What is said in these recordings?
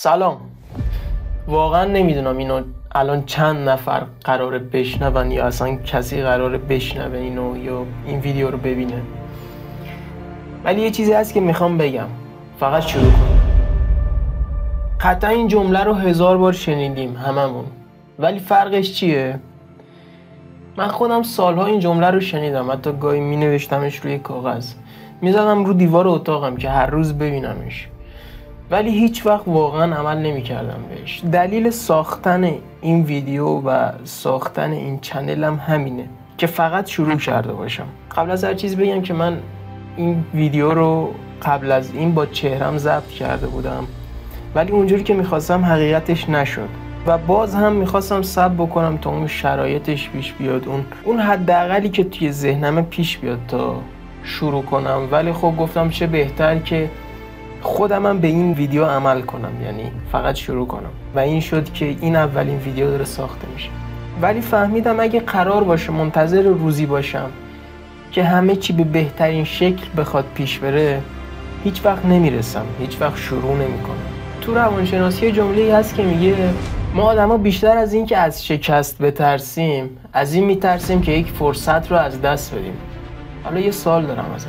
سلام. واقعا نمیدونم اینو الان چند نفر قراره بشنون یا اصلا کسی قراره بشنوه اینو یا این ویدیو رو ببینه، ولی یه چیزی هست که میخوام بگم. فقط شروع کنم. قطعا این جمله رو 1000 بار شنیدیم هممون، ولی فرقش چیه؟ من خودم سالها این جمله رو شنیدم، حتی گاهی مینوشتمش روی کاغذ، میزدم رو دیوار اتاقم که هر روز ببینمش، ولی هیچ وقت واقعا عمل نمی کردم بهش. دلیل ساختن این ویدیو و ساختن این چنلم همینه که فقط شروع کرده باشم. قبل از هر چیز بگم که من این ویدیو رو قبل از این با چهرم ضبط کرده بودم، ولی اونجوری که میخواستم حقیقتش نشد و باز هم میخواستم صبر بکنم تا اون شرایطش پیش بیاد، اون حداقلی که توی ذهنم پیش بیاد تا شروع کنم. ولی خب گفتم چه بهتر که خودمم به این ویدیو عمل کنم، یعنی فقط شروع کنم، و این شد که این اولین ویدیو داره ساخته میشه. ولی فهمیدم اگه قرار باشه منتظر روزی باشم که همه چی به بهترین شکل بخواد پیش بره، هیچ وقت نمیرسم، هیچ وقت شروع نمیکنم. تو روانشناسی جمله‌ای هست که میگه ما آدما بیشتر از این که از شکست بترسیم، از این میترسیم که یک فرصت رو از دست بدیم. حالا یه سوال دارم ازت،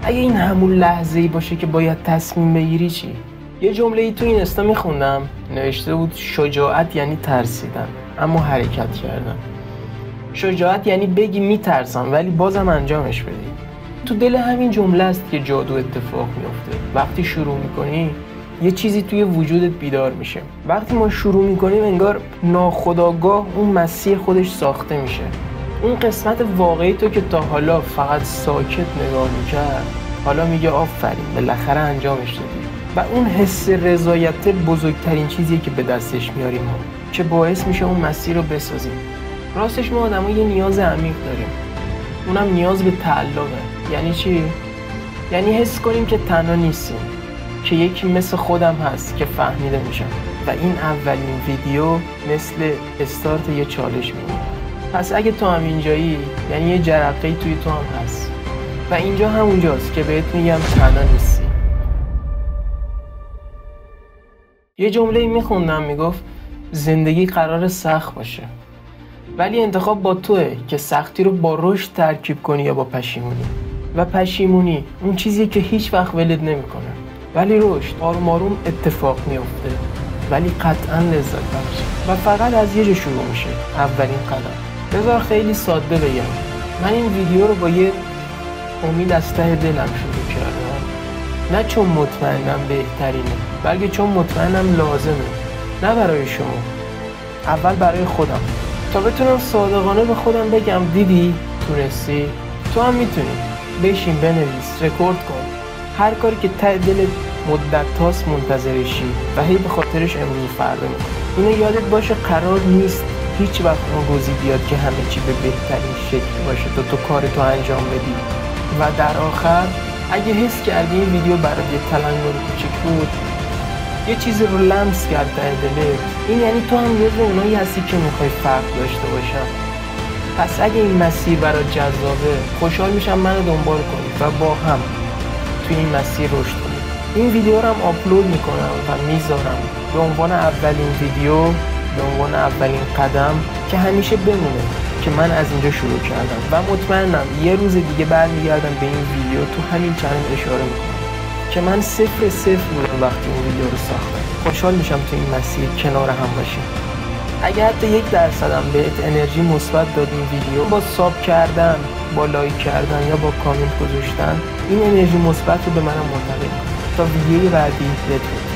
اگه این همون لحظه‌ای باشه که باید تصمیم بگیری چی؟ یه جمله‌ای تو این استا میخوندم، نوشته بود شجاعت یعنی ترسیدن اما حرکت کردن. شجاعت یعنی بگی میترسم ولی بازم انجامش بدی. تو دل همین جمله است که جادو اتفاق میفته. وقتی شروع میکنی یه چیزی توی وجودت بیدار میشه. وقتی ما شروع میکنیم انگار ناخودآگاه اون مسیر خودش ساخته میشه. اون قسمت واقعی تو که تا حالا فقط ساکت نگاه میکرد، حالا میگه آفرین بالاخره انجامش دادی. و اون حس رضایت بزرگترین چیزیه که به دستش میاریم ما، که باعث میشه اون مسیر رو بسازیم. راستش ما آدم‌ها یه نیاز عمیق داریم، اونم نیاز به تعلقه. یعنی چی؟ یعنی حس کنیم که تنها نیستیم، که یکی مثل خودم هست که فهمیده میشم. و این اولین ویدیو مثل استارت یه چالش میمونه. پس اگه تو هم اینجایی، یعنی یه جرقه‌ای توی تو هم هست و اینجا همونجاست که بهت میگم تنها نیستی. یه جمله‌ای میخوندم میگفت زندگی قرار سخت باشه، ولی انتخاب با توئه که سختی رو با رشد ترکیب کنی یا با پشیمونی. و پشیمونی اون چیزیه که هیچ وقت ولت نمیکنه، ولی رشد آروم آروم اتفاق میفته، ولی قطعا لذت بخشه و فقط از یه جا شروع میشه. اولین قدم. بذار خیلی ساده بگم، من این ویدیو رو با یه امید از ته دلم شروع کردم، نه چون مطمئنم بهترینه، بلکه چون مطمئنم لازمه. نه برای شما، اول برای خودم، تا بتونم صادقانه به خودم بگم دیدی تونستی، تو هم میتونی. بشین بنویس، رکورد کن هر کاری که ته دلت مدت هاست منتظرشی و هی به خاطرش امروز و فردا میکنی. اینو یادت باشه، قرار نیست هیچ وقت اون روزی بیاد که همه چی به بهترین شکل باشه تا تو کارتو انجام بدی. و در آخر اگه حس کردی این ویدیو برات یه تلنگر کوچیک بود، یه چیزی رو لمس کرد در دلت، این یعنی تو هم جزو اونایی هستی که میخوای فرق داشته باشن. پس اگه این مسیر برات جذابه، خوشحال میشم منو دنبال کنی و با هم توی این مسیر رشد کنیم. این ویدیو رو هم آپلود میکنم و میذارم به عنوان اولین ویدیو، به عنوان اولین قدم که همیشه بمونه که من از اینجا شروع کردم و مطمئنم یه روز دیگه برمیگردم به این ویدیو تو همین چنل اشاره میکنم که من 0-0 بودم وقتی اون ویدیو رو ساختم. خوشحال میشم تو این مسیر کنار هم باشیم. اگه حتی 1% هم بهت انرژی مثبت داد این ویدیو، با ساب کردن، با لایک کردن یا با کامنت گذاشتن، این انرژی مثبت رو به منم منتقل کن تا ویدیوی بعدی بدونید.